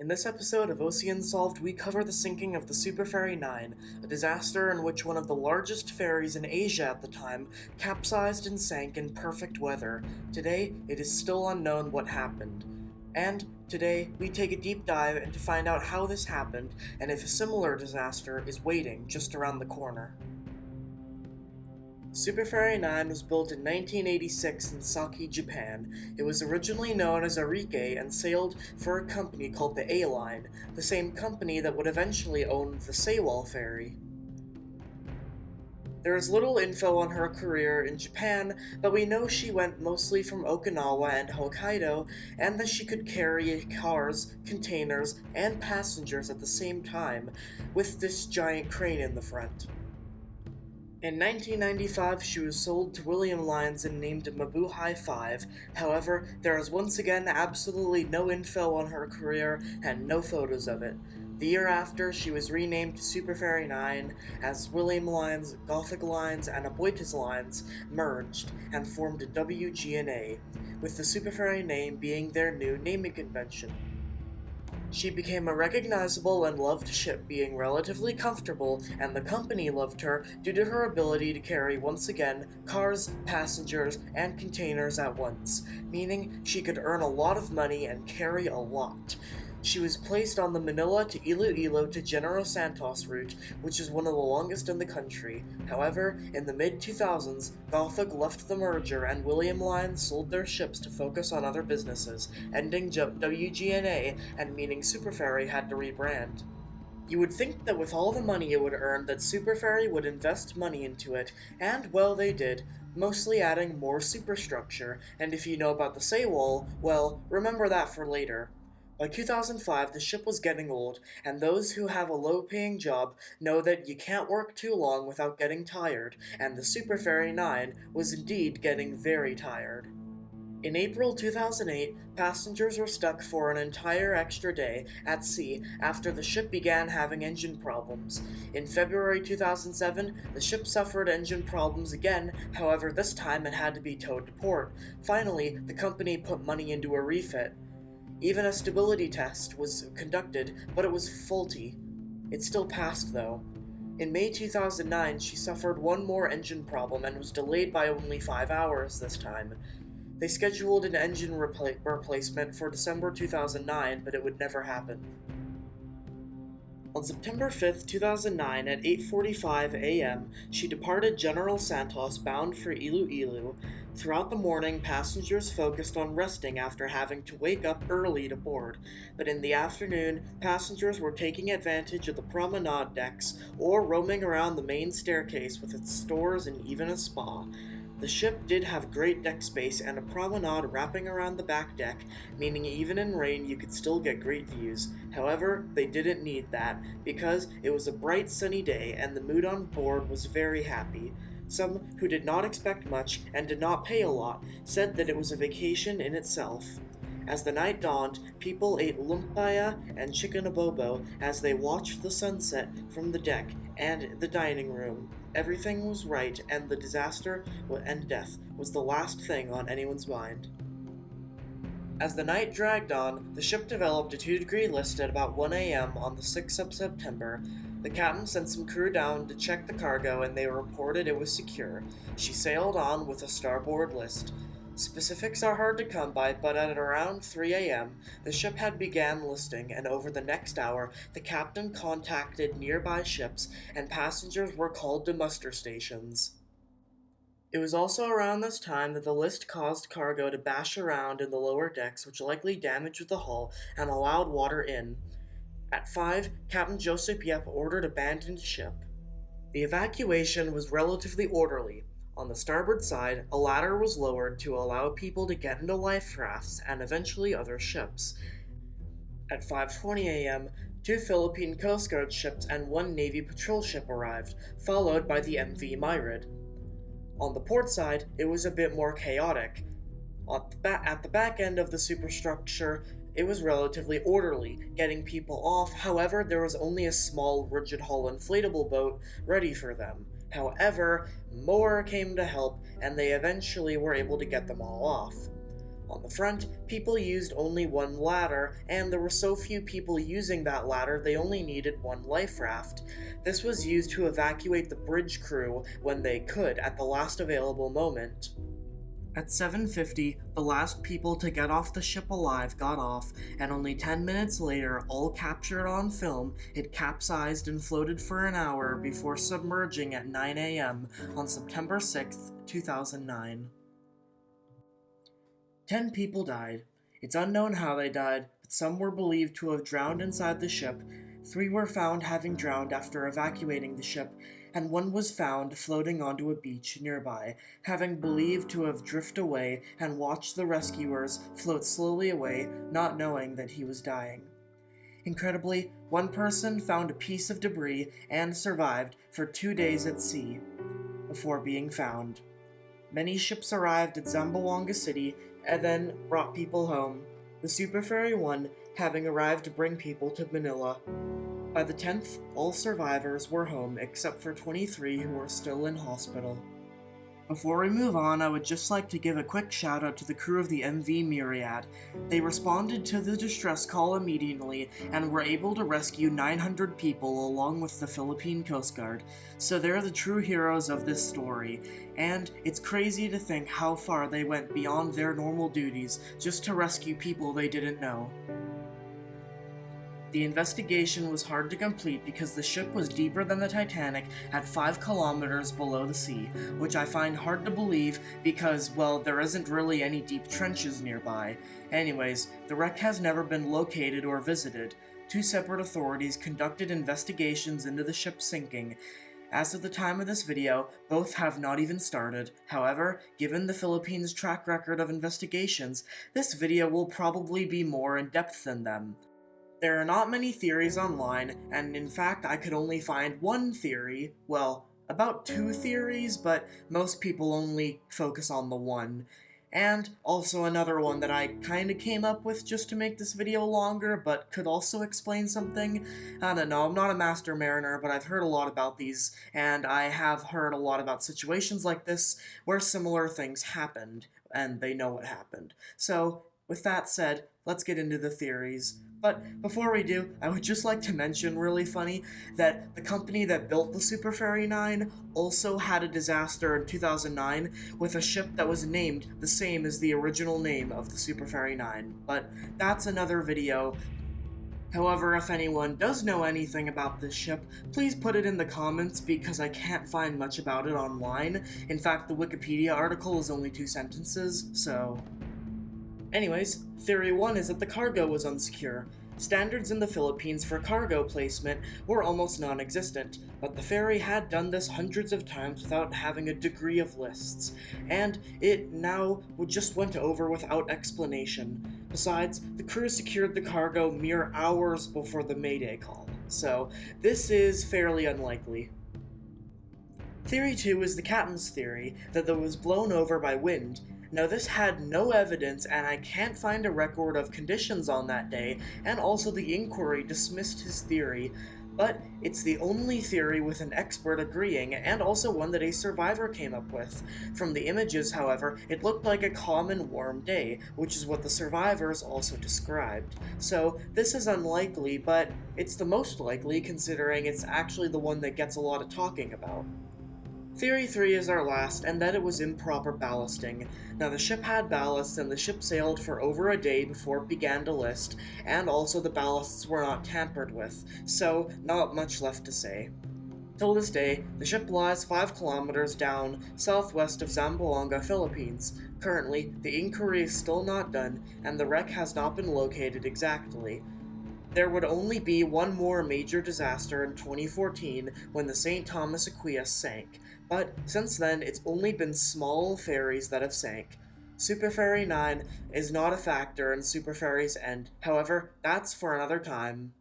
this episode of OC Unsolved, we cover the sinking of the SuperFerry 9, a disaster in which one of the largest ferries in Asia at the time capsized and sank in perfect weather. Today, it is still unknown what happened. And today, we take a deep dive into find out how this happened and if a similar disaster is waiting just around the corner. SuperFerry 9 was built in 1986 in Saki, Japan. It was originally known as Arike and sailed for a company called the A-Line, the same company that would eventually own the Seiwal ferry. There is little info on her career in Japan, but we know she went mostly from Okinawa and Hokkaido, and that she could carry cars, containers, and passengers at the same time, with this giant crane in the front. In 1995, she was sold to William Lines and named Mabuhay 5. However, there is once again absolutely no info on her career and no photos of it. The year after, she was renamed to SuperFerry 9 as William Lines, Gothic Lines, and Aboitiz Lines merged and formed a WGNA, with the SuperFerry name being their new naming convention. She became a recognizable and loved ship, being relatively comfortable, and the company loved her due to her ability to carry, once again, cars, passengers, and containers at once, meaning she could earn a lot of money and carry a lot. She was placed on the Manila to Iloilo to General Santos route, which is one of the longest in the country. However, in the mid-2000s, Gothic left the merger and William Lines sold their ships to focus on other businesses, ending WGNA and meaning SuperFerry had to rebrand. You would think that with all the money it would earn that SuperFerry would invest money into it, and well they did, mostly adding more superstructure, and if you know about the Seiwal, well, remember that for later. By 2005, the ship was getting old, and those who have a low-paying job know that you can't work too long without getting tired, and the SuperFerry 9 was indeed getting very tired. In April 2008, passengers were stuck for an entire extra day at sea after the ship began having engine problems. In February 2007, the ship suffered engine problems again, however this time it had to be towed to port. Finally, the company put money into a refit. Even a stability test was conducted, but it was faulty. It still passed, though. In May 2009, she suffered one more engine problem and was delayed by only 5 hours this time. They scheduled an engine replacement for December 2009, but it would never happen. On September 5, 2009, at 8:45 a.m., she departed General Santos bound for Iloilo. Throughout the morning, passengers focused on resting after having to wake up early to board, but in the afternoon, passengers were taking advantage of the promenade decks or roaming around the main staircase with its stores and even a spa. The ship did have great deck space and a promenade wrapping around the back deck, meaning even in rain you could still get great views. However, they didn't need that, because it was a bright sunny day and the mood on board was very happy. Some who did not expect much and did not pay a lot said that it was a vacation in itself. As the night dawned, people ate lumpia and chicken abobo as they watched the sunset from the deck and the dining room. Everything was right, and the disaster and death was the last thing on anyone's mind. As the night dragged on, the ship developed a 2-degree list at about 1 a.m. on the 6th of September. The captain sent some crew down to check the cargo, and they reported it was secure. She sailed on with a starboard list. Specifics are hard to come by, but at around 3 a.m., the ship had began listing, and over the next hour, the captain contacted nearby ships, and passengers were called to muster stations. It was also around this time that the list caused cargo to bash around in the lower decks, which likely damaged the hull and allowed water in. At 5, Captain Joseph Yep ordered abandoned ship. The evacuation was relatively orderly. On the starboard side, a ladder was lowered to allow people to get into life rafts and eventually other ships. At 5:20 a.m., 2 Philippine Coast Guard ships and 1 Navy patrol ship arrived, followed by the MV Myrid. On the port side, it was a bit more chaotic. At the back end of the superstructure, it was relatively orderly, getting people off. However, there was only a small rigid hull inflatable boat ready for them. However, more came to help, and they eventually were able to get them all off. On the front, people used only one ladder, and there were so few people using that ladder they only needed one life raft. This was used to evacuate the bridge crew when they could at the last available moment. At 7:50, the last people to get off the ship alive got off, and only 10 minutes later, all captured on film, it capsized and floated for an hour before submerging at 9 a.m. on September 6, 2009. 10 people died. It's unknown how they died, but some were believed to have drowned inside the ship. 3 were found having drowned after evacuating the ship, and 1 was found floating onto a beach nearby, having believed to have drifted away and watched the rescuers float slowly away, not knowing that he was dying. Incredibly, 1 person found a piece of debris and survived for 2 days at sea before being found. Many ships arrived at Zamboanga City and then brought people home, the SuperFerry 1 having arrived to bring people to Manila. By the 10th, all survivors were home except for 23 who were still in hospital. Before we move on, I would just like to give a quick shout out to the crew of the MV Myriad. They responded to the distress call immediately and were able to rescue 900 people along with the Philippine Coast Guard, so they're the true heroes of this story, and it's crazy to think how far they went beyond their normal duties just to rescue people they didn't know. The investigation was hard to complete because the ship was deeper than the Titanic at 5 kilometers below the sea, which I find hard to believe because, well, there isn't really any deep trenches nearby. Anyways, the wreck has never been located or visited. 2 separate authorities conducted investigations into the ship sinking. As of the time of this video, both have not even started. However, given the Philippines' track record of investigations, this video will probably be more in-depth than them. There are not many theories online, and in fact I could only find one theory, well, about 2 theories, but most people only focus on the one. And also another one that I kinda came up with just to make this video longer, but could also explain something. I don't know, I'm not a master mariner, but I've heard a lot about these, and I have heard a lot about situations like this where similar things happened, and they know what happened. So, with that said, let's get into the theories. But before we do, I would just like to mention, really funny, that the company that built the SuperFerry 9 also had a disaster in 2009 with a ship that was named the same as the original name of the SuperFerry 9, but that's another video. However, if anyone does know anything about this ship, please put it in the comments because I can't find much about it online. In fact, the Wikipedia article is only 2 sentences, so... Anyways, Theory 1 is that the cargo was unsecure. Standards in the Philippines for cargo placement were almost non-existent, but the ferry had done this hundreds of times without having a degree of lists, and it now just went over without explanation. Besides, the crew secured the cargo mere hours before the Mayday call, so this is fairly unlikely. Theory 2 is the captain's theory, that it was blown over by wind. Now this had no evidence and I can't find a record of conditions on that day, and also the inquiry dismissed his theory, but it's the only theory with an expert agreeing, and also one that a survivor came up with. From the images, however, it looked like a common warm day, which is what the survivors also described. So this is unlikely, but it's the most likely considering it's actually the one that gets a lot of talking about. Theory 3 is our last, and that it was improper ballasting. Now the ship had ballast, and the ship sailed for over a day before it began to list, and also the ballasts were not tampered with, so not much left to say. Till this day, the ship lies 5 kilometers down southwest of Zamboanga, Philippines. Currently, the inquiry is still not done, and the wreck has not been located exactly. There would only be one more major disaster in 2014 when the St. Thomas Aquinas sank, but since then it's only been small ferries that have sank. SuperFerry 9 is not a factor in SuperFerry's end, however, that's for another time.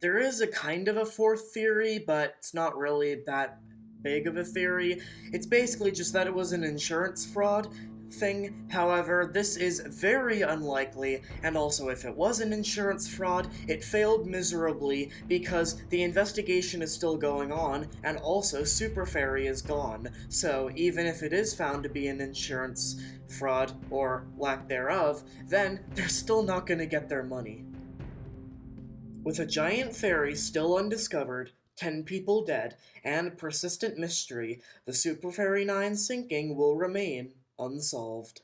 There is a kind of a 4th theory, but it's not really that big of a theory. It's basically just that it was an insurance fraud. thing. However, this is very unlikely, and also if it was an insurance fraud, it failed miserably because the investigation is still going on, and also SuperFerry is gone. So even if it is found to be an insurance fraud, or lack thereof, then they're still not going to get their money. With a giant ferry still undiscovered, 10 people dead, and persistent mystery, the SuperFerry 9 sinking will remain unsolved.